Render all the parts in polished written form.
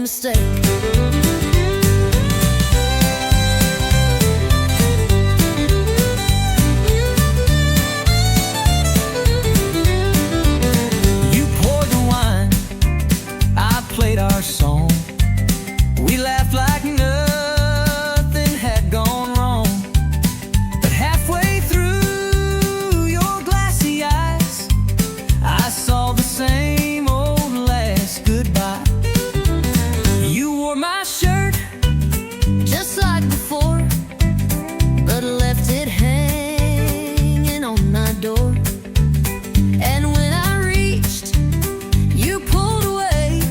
mistake. Played our song. We laughed like nothing had gone wrong. But halfway through your glassy eyes, I saw the same old last goodbye. You wore my shirt just like before, but left it hanging on my door. And when I reached, you pulled away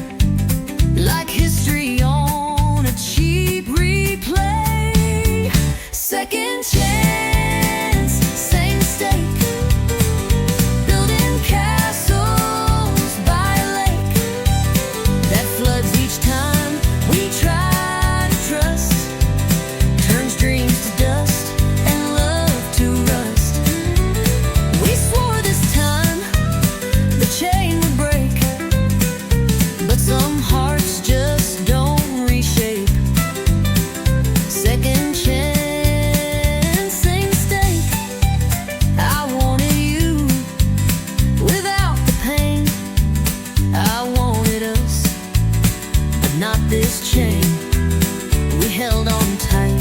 like history on a cheap replay. Second chance, same mistake. Building castles by a lake that floods each time we try to trust. Turns dreams to dust and love to rust. We swore this time the chain would break, but some hearts just don't reshape. Second chance, same mistake. I wanted you without the pain. I wanted us, but not this chain. We held on tight,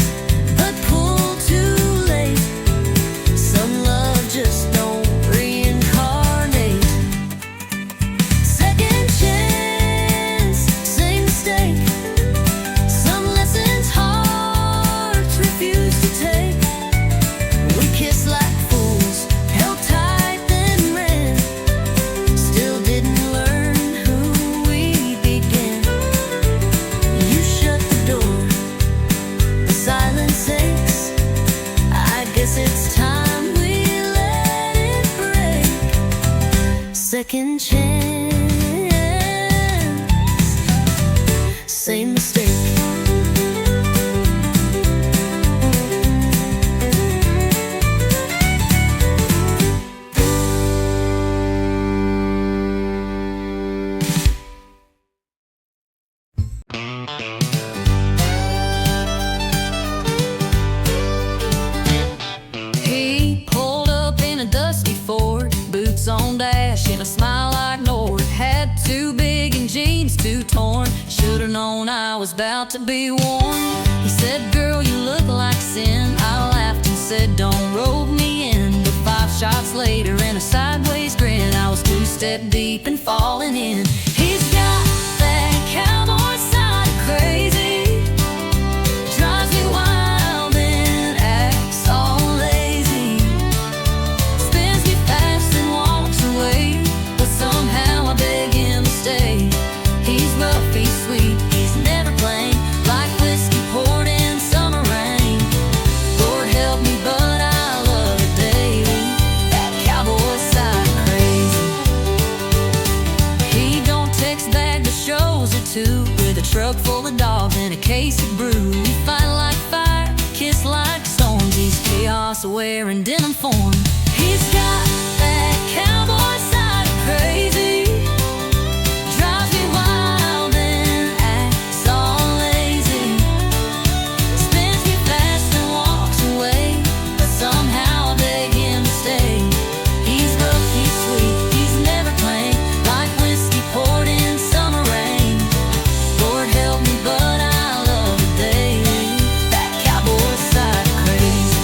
but pulled too late. Some love just don't reincarnate. Second chance, same mistake. Some lessons hearts refuse to take. We kissed like fools, held tight then ran. Still didn't learn who we began. You shut the door, the silence aches. I guess it's time we let it break. Second chance, same mistake. He pulled up in a dusty Ford, boots on dash and a smile I ignored. Had too big and jeans too torn. Should've known I was about to be warned. He said, girl, you look like sin. I laughed and said, don't rope me in. But 5 shots later and a sideways grin, I was 2 step deep and falling in. He's got that cowboy side of crazy. Drives me wild and acts all lazy. Spins me fast and walks away, but somehow I beg him to stay. He's rough, he's sweet, he's never plain, like whiskey poured in summer rain. Lord help me, but I love it daily. That cowboy side crazy. He don't text back the shows or two, with a truck full of dogs and a case of brew. We fight like fire, kiss like storms. He's chaos wearing denim form. He's got that cowboy side crazy. Drives me wild and acts all lazy. Spins me fast and walks away, but somehow I beg him to stay. He's rough, he's sweet, he's never plain, like whiskey poured in summer rain. Lord help me, but I love it daily. That cowboy side crazy.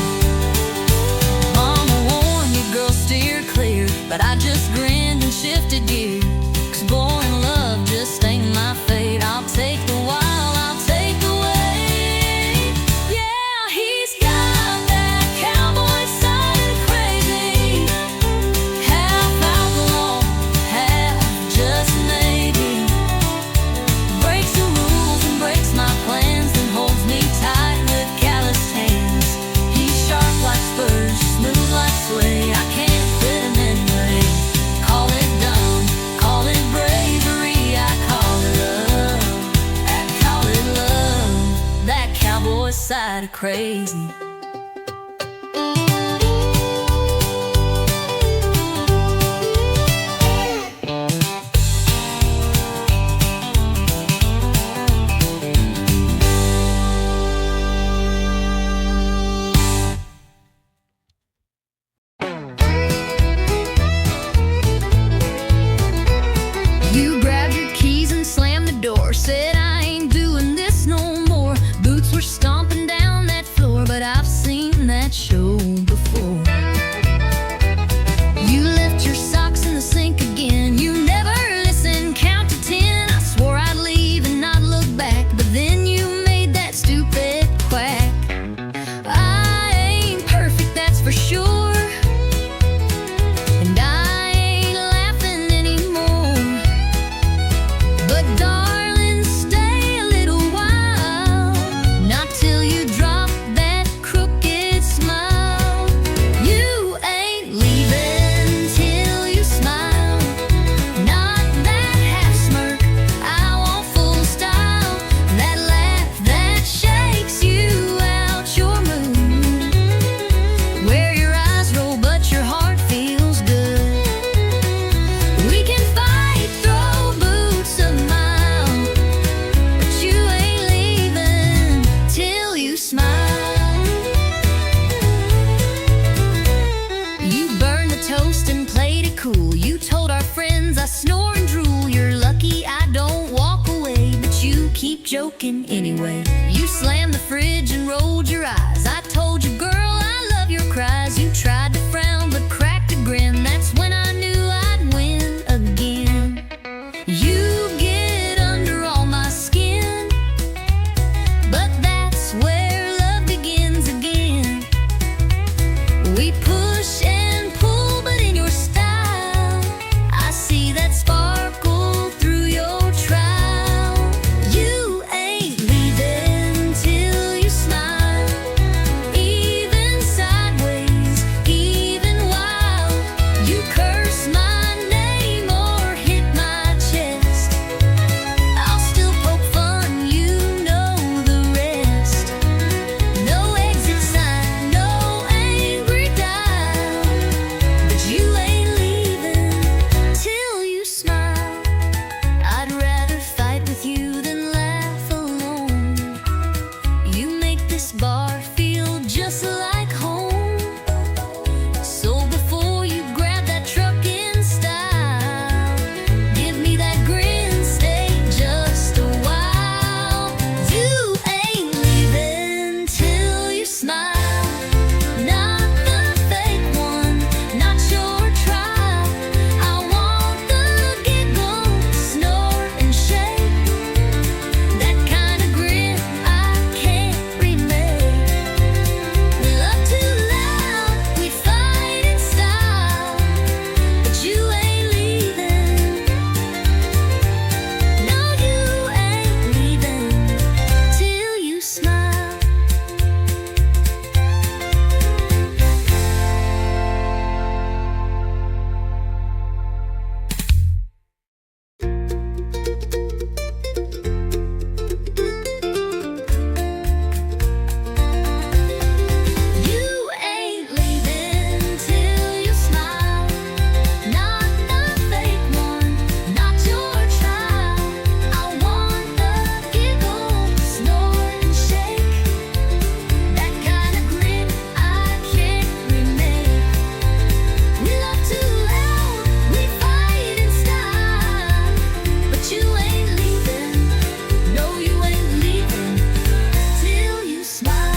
Mama warned you, girl, steer clear, but I just grinned and shifted gear. 'Cause boring love just ain't my fate. I'll take the wild, I'll take the weight. Yeah, he's got that cowboy side crazy. Half outlaw, half just maybe. Breaks the rules and breaks my plans, then holds me tight with calloused hands. He's sharp like spurs, smooth like sway. I can't fit him anyway. Call it dumb, call it bravery, I call it love. I call it love. That cowboy side of crazy. joking anyway. You slammed the fridge and rolled your eyes. I told you, girl, I love your cries. You tried to frown but cracked a grin. That's when I knew I'd win again. You get under all my skin, but that's where love begins again. We push and pull, but in your style, I see that sparkle through your trial. You ain't leaving till you smile, even sideways, even wild. You curse my name or hit my chest, I'll still poke fun, you know the rest. No exit sign, no angry dial, but you ain't leaving till you smile. I'd rather fight with you than laugh alone. You make this bar feel just like home. So before you grab that truck in style, give me that grin, stay just a while. You ain't leaving till you smile, not the fake one, not your trial. I want the giggle, snort and shake, that kind of grin I can't remake. We love too loud, we fight in style, but you ain't leaving. No, you ain't leaving till you smile. You ain't leaving till you smile, not the fake one, not your trial. I want the giggle, snort and shake, that kind of grin I can't remake. We love too loud, we fight in style, but you ain't leaving. No, you ain't leaving till you smile.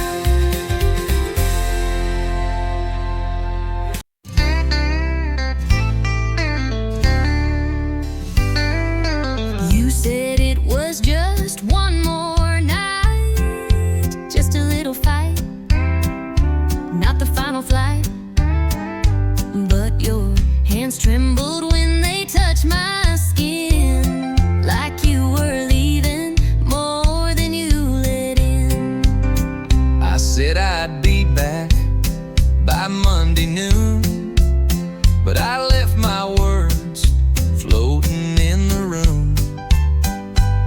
You said it was just one more night, just a little fight, not the final flight. But your hands trembled when they touched my skin, like you were leaving more than you let in. I said I'd be back by Monday noon, but I left my words floating in the room.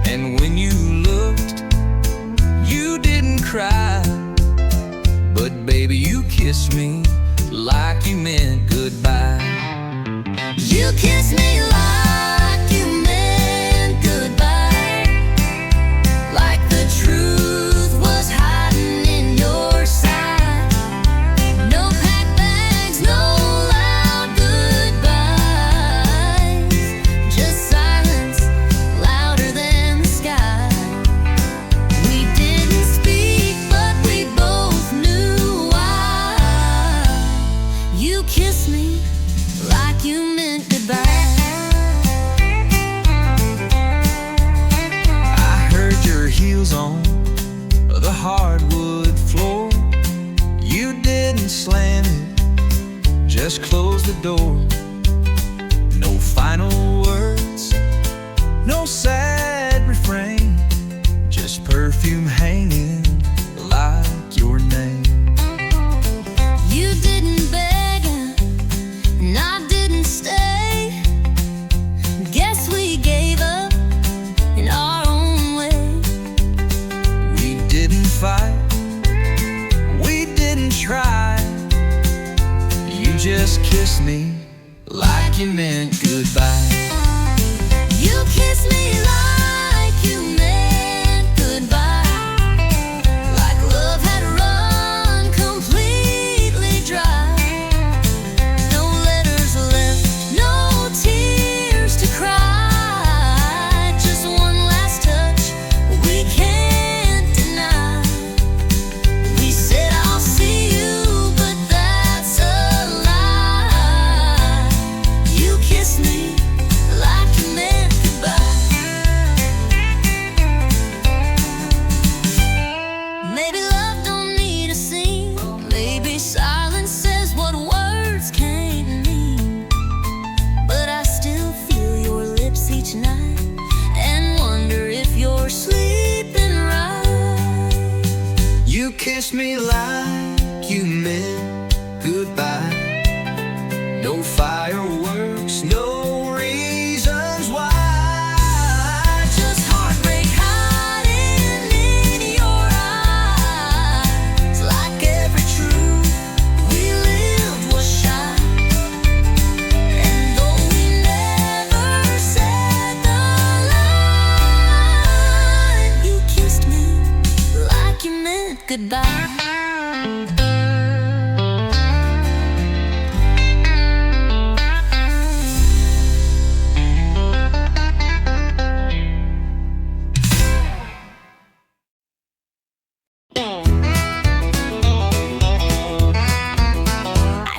And when you looked, you didn't cry, but baby, you kissed me like you meant goodbye. You kissed me like you meant goodbye, like the truth was hiding in your side. No packed bags, no loud goodbyes, just silence louder than the sky. We didn't speak, but we both knew why. You kissed me like you meant goodbye. I heard your heels on the hardwood floor. You didn't slam it, just closed the door. No final words, no sad refrain, just perfume hanging like your name. You didn't beg and I didn't stay. Guess we gave up in our own way. We didn't fight, we didn't try. You just kissed me like you meant goodbye. You kissed me like you meant goodbye, kissed me like you meant goodbye. No fireworks, no reasons why. Just heartbreak hiding in your eyes. Like every truth we lived was shy. And though we never said the line, you kissed me like you meant goodbye.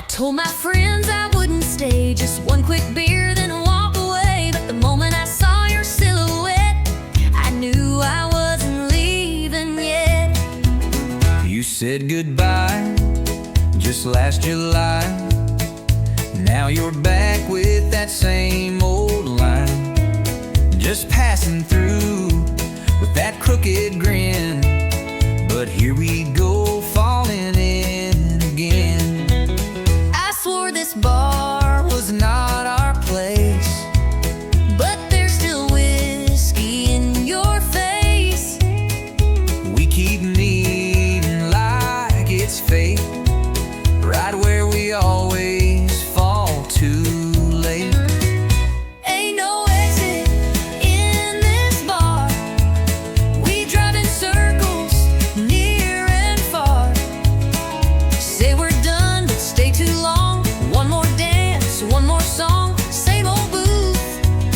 Told my friends I wouldn't stay, just one quick beer, then walk away. But the moment I saw your silhouette, I knew I wasn't leaving yet. You said goodbye just last July. Now you're back with that same old line. Just passing through with that crooked grin. But here we go, falling in again. Swore this bar Was not our place, but there's still whiskey in your face. we keep meeting like it's fate, right where we always fall too late. Ain't no exit in this bar. We drive in circles near and far. Say we're done, but stay too long. One more dance, one more song. Same old booth,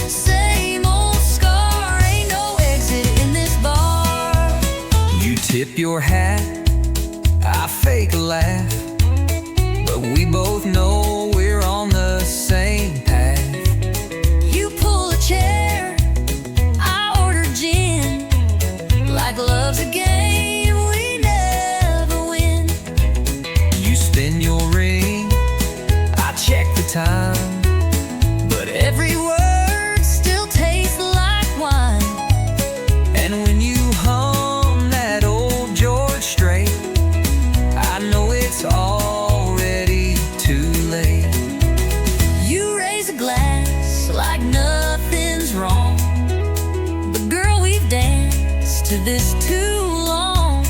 same old scar. Ain't no exit in this bar. You tip your hat, I fake a laugh, but we both know we're on the same path. You pull a chair, I order gin. Like love's a game we never win. You spin your ring, I check the time, but every word still tastes like wine. And when you hum that old George Strait, I know it's already too late. You raise a glass like nothing's wrong. But girl, we've danced to this too long.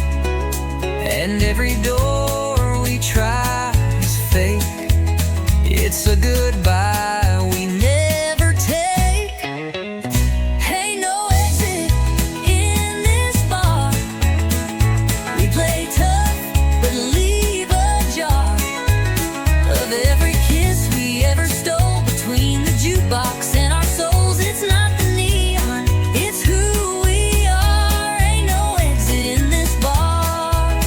And every door we try is fake. It's a goodbye we Never take. Ain't no exit in this bar. We play tough, but leave a jar of every kiss we ever stole between the jukebox and our souls. It's not the neon, it's who we are. Ain't no exit in this bar.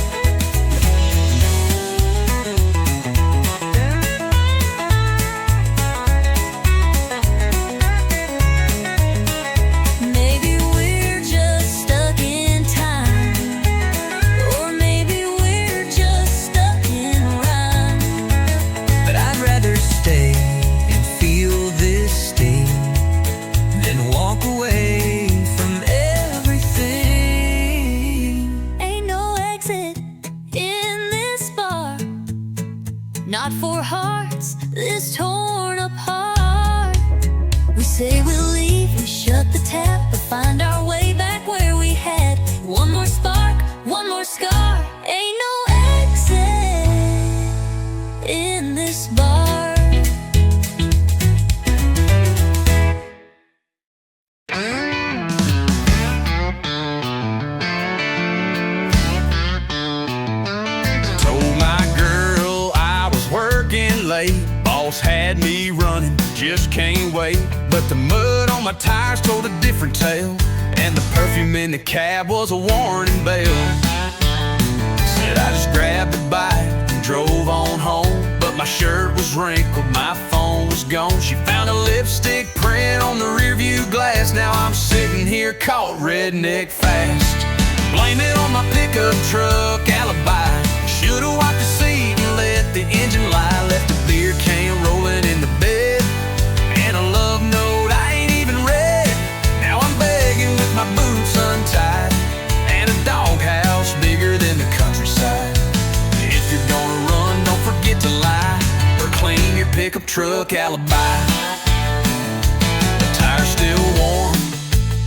Maybe we're just stuck in time, or maybe we're just stuck in rhyme. but I'd rather stay and feel this sting than walk away from everything. Ain't no exit in this bar, not for hearts this torn apart. We say we'll leave, we shut the tap, but find our way back where we had one more spark, one more scar. Ain't no exit in this bar. Told my girl I was working late. Boss had me running, just can't wait. But the mud on my tires told a different tale, and the perfume in the cab was a warning bell. Said I just grabbed a bite and drove on home, but my shirt was wrinkled, my phone was gone. She found a lipstick print on the rearview glass. Now I'm sitting here caught redneck fast. Blame it on my pickup truck alibi. Should've wiped the seat and let the engine lie. Left a beer can rolling in the bed, and a love note I ain't even read. Now I'm begging with my boots untied, and a doghouse bigger than the countryside. truck alibi. The tire's still warm,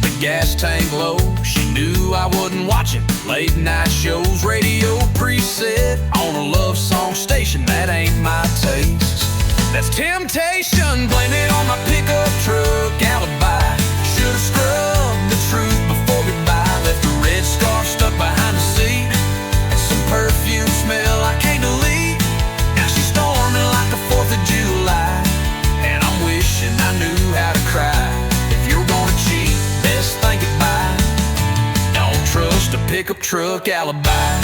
the gas tank low. She knew I wasn't watching late night shows. Radio preset on a love song station, that ain't my taste. That's temptation, blended on my pickup truck alibi. Should've scrubbed the truth before goodbye. Left a red scarf stuck behind the seat and some perfume smell I can't delete. Now she's storming like the 4th of July, and I'm wishing I knew how to cry. If you're gonna cheat, best think goodbye. Don't trust a pickup truck alibi.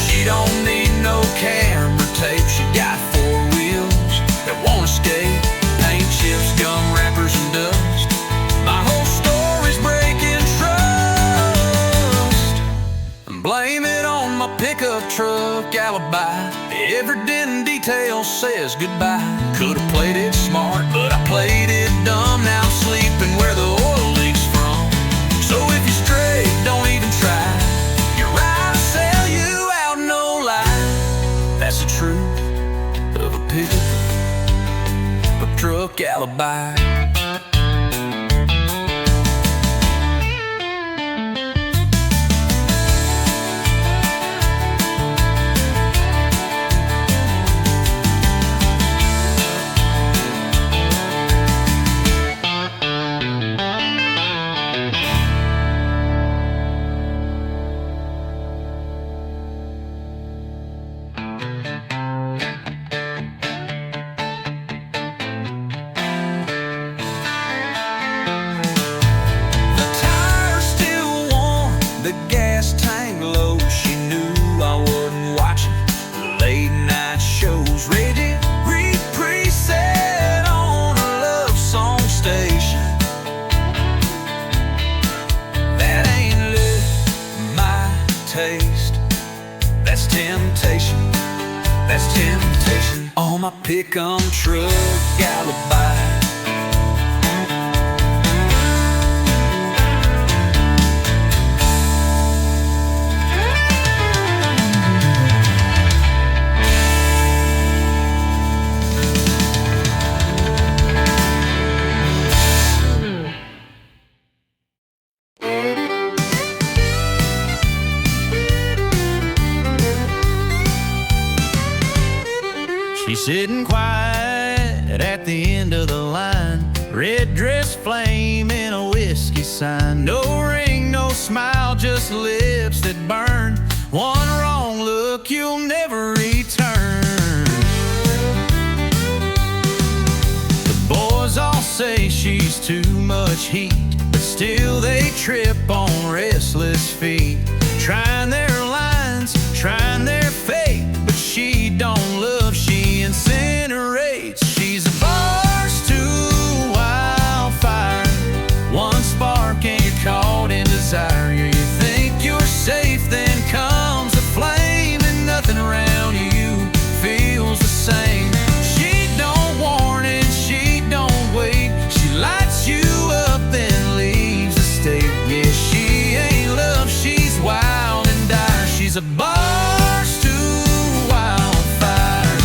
She don't need no camera tape. She got 4 wheels that won't escape. Paint chips, gum wrappers, and dust. My whole story's breaking trust. Blame it on my pickup truck alibi. Every dent and detail says goodbye. Could've played it smart, but I played it dumb. Now I'm sleeping where the oil leaks from. So if you're straight, don't even try. You're right, I'll sell you out, no lie. That's the truth of a pickup truck alibi. The gas tank low, she knew I wasn't watching late night shows. Rated preset on a love song station. That ain't my taste. That's temptation. That's temptation. On my pick-up truck alibi. She's sitting quiet at the end of the line, red dress flame in a whiskey sign. No ring, no smile, just lips that burn. One wrong look, you'll never return. The boys all say she's too much heat, but still they trip on restless feet. Trying their lines, trying their fate, but she don't love, she incinerates. She's a barstool wildfire, one spark and you're caught in desire. You think you're safe, then comes a flame, and nothing around you feels the same. She don't warn and she don't wait, she lights you up then leaves the state. Yeah, she ain't love, she's wild and dire. She's a barstool wildfire.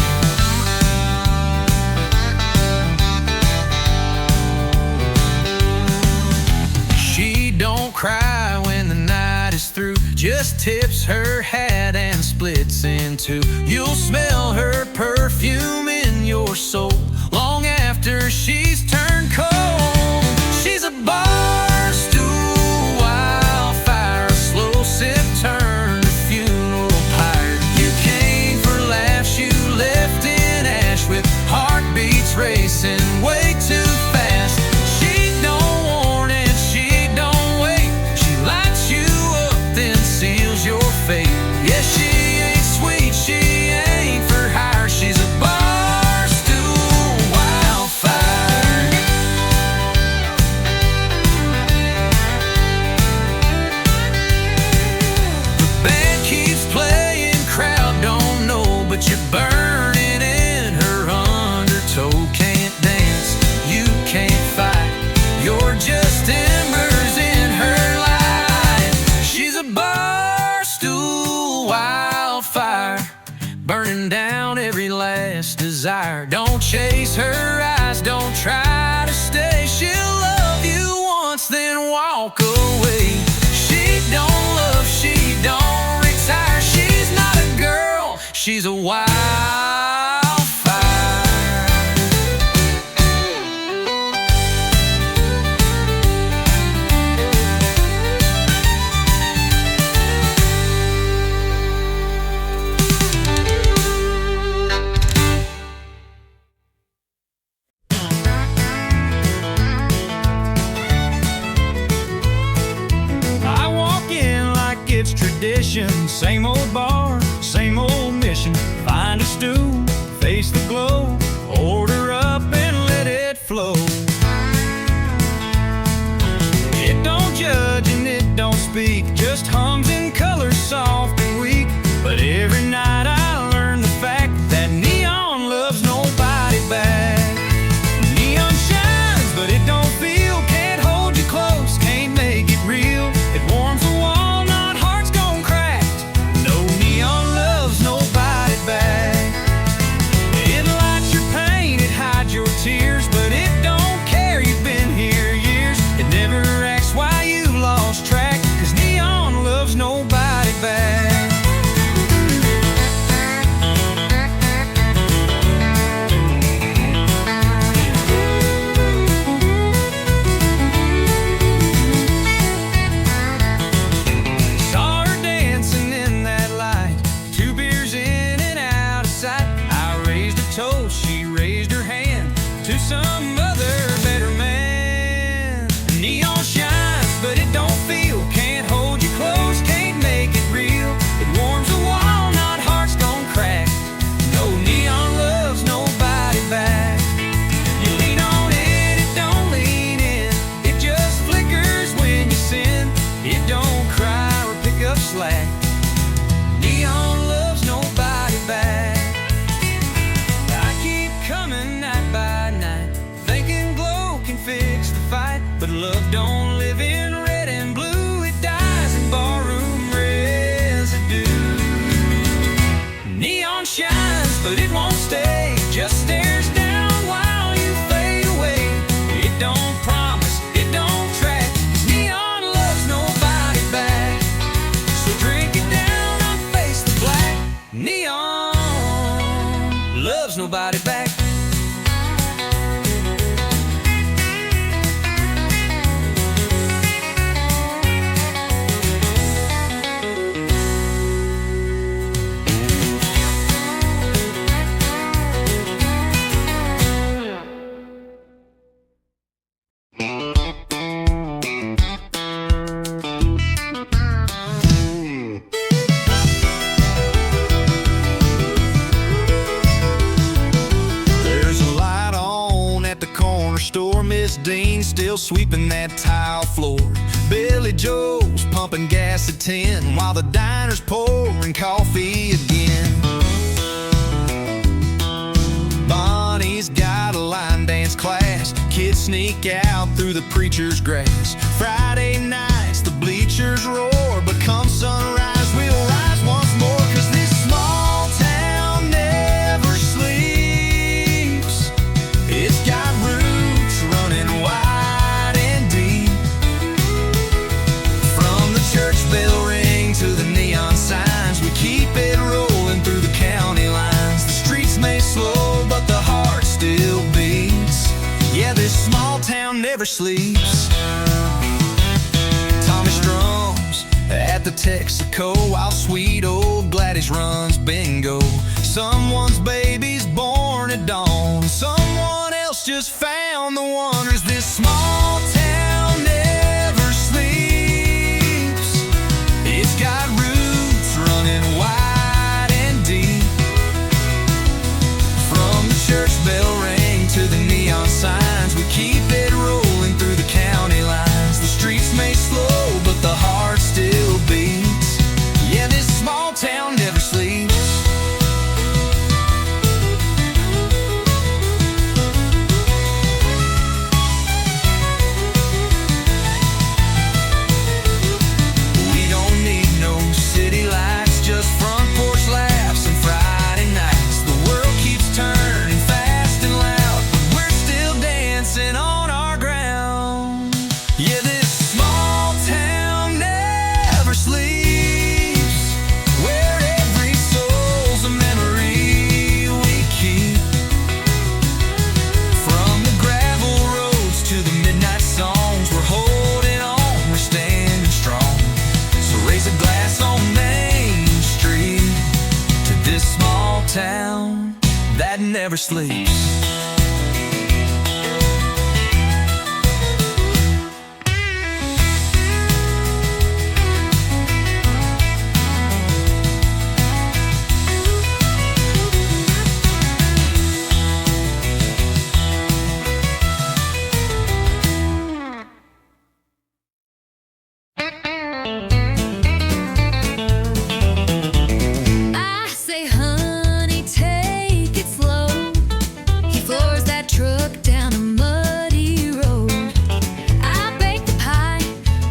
She don't cry when the night is through, just tips her hat and splits in two. You'll smell her perfume in your soul long after she's turned cold. She's a barstool wildfire, a slow sip turn to funeral pyre. You came for laughs, you left in ash with heartbeats racing way too fast. She don't warn and she don't wait, she lights you up then seals your fate. Yeah, she ain't sweet, she ain't for hire, she's a barstool wildfire. she's a wildfire. Tradition, same old bar, same old mission. Find a stool, face the glow, order up and let it flow. It don't judge and it don't speak, just hums and colors soft and weak. But every night I learn the fact that neon loves nobody back. Neon shines, but it don't feel, can't hold you close, can't make it real. It warms the wall. Tears, but it don't care, you've been here years. It never asks why you've lost track, 'cause neon loves nobody back. Saw her dancing in that light, 2 beers in and out of sight. I raised a toast, she raised her hand to some other better man. Neon shines, but it don't feel, can't hold you close, can't make it real. It warms the wall, not hearts gone crack. No, neon loves nobody back. You lean on it, it don't lean in. It just flickers when you sin. It don't cry or pick up slack. Neon loves nobody back. I keep coming night by night, thinking glow can fix the fight. But love don't live in red and blue, it dies in barroom residue. Neon shines, but it won't stay, just stares down while you fade away. It don't promise, it don't track, 'cause neon loves nobody back. So drink it down and face the black. Neon loves nobody back. Miss Dean still sweeping that tile floor. Billy Joe's pumping gas at 10 while the diner's pouring coffee again. Bonnie's got a line dance class. Kids sneak out through the preacher's grass. Friday nights the bleachers roar, but come sunrise we'll rise once more. 'Cause this small town never sleeps. It's got roots running wide and deep. From the church bell ring to the neon signs, we keep it rolling through the county lines. The streets may slow, but the heart still beats. Yeah, this small town never sleeps. Tommy strums at the Texaco while sweet old Gladys runs bingo. Someone's baby's born at dawn, someone else just found the wonders. This small town never sleeps. It's got roots running wide and deep. From the church bell ring to the neon signs, we keep it rolling through the county lines. The streets may slow, but the heart still beats. Yeah, this small town never sleeps. never sleeps. I say, honey, take it slow. He floors that truck down a muddy road. I bake the pie,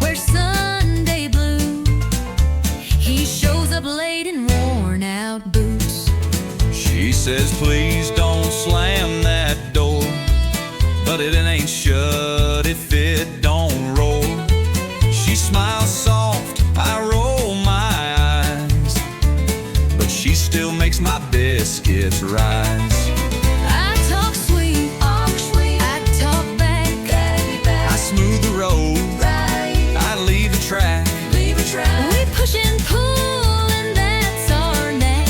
wear Sunday blue. He shows up late in worn out boots. She says, please don't slam that door, but it ain't shut if it don't roll. She smiles soft, I roll my eyes, but she still makes my biscuits rise. I talk sweet, I talk back, I smooth the road, I leave the track. we push and pull, and that's our knack.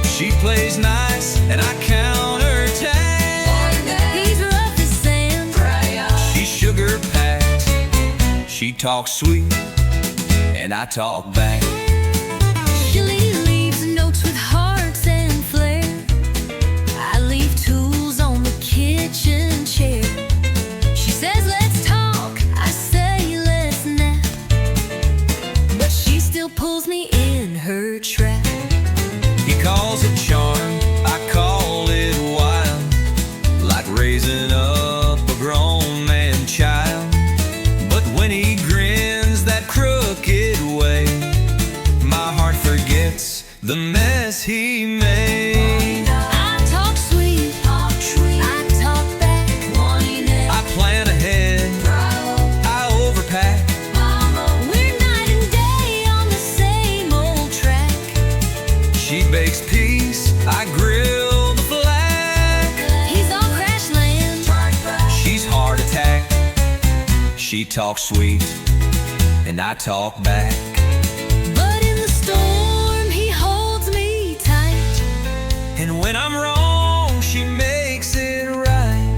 She plays nice and I counterattack. He's rough as sand, She sugar packed. She talks sweet and I talk back. she leaves notes with hearts and flair. I leave tools on the kitchen chair. She says, let's talk, I say, let's nap, but she still pulls me in her trap. He calls it charm, I call it wild, like raising up a grown man child. But when he grins that crooked way, my heart forgets the mess he made. I talk sweet, I talk back, I plan ahead, I overpack. we're night and day on the same old track. She bakes peace, I grill the flag. He's on crash land, She's heart attack. She talks sweet and I talk back. but in the storm he holds me tight. And when I'm wrong, she makes it right.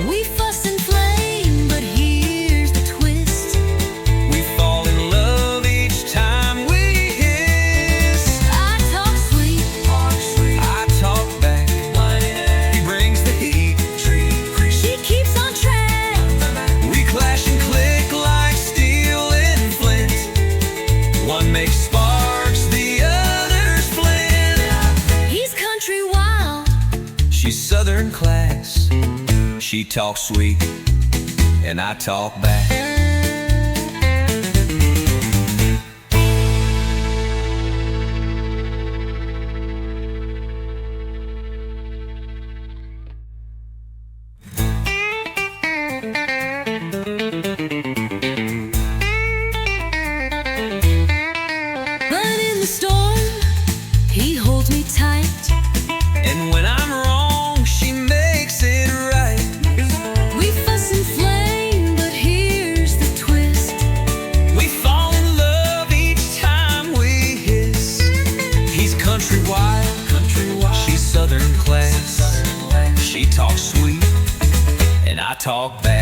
We fuss and flame, but here's the twist. We fall in love each time we hiss. I talk sweet, I talk back. He brings the heat. she keeps on track. We clash and click like steel and flint. One makes sparks, the other's flint. He's country wild, She's southern class. She talks sweet and I talk back. but in the storm he holds me tight. And when I'm wrong, she makes it right. We fuss and flame, but here's the twist. We fall in love each time we hiss. He's country wild, she's southern class. She talks sweet and I talk back.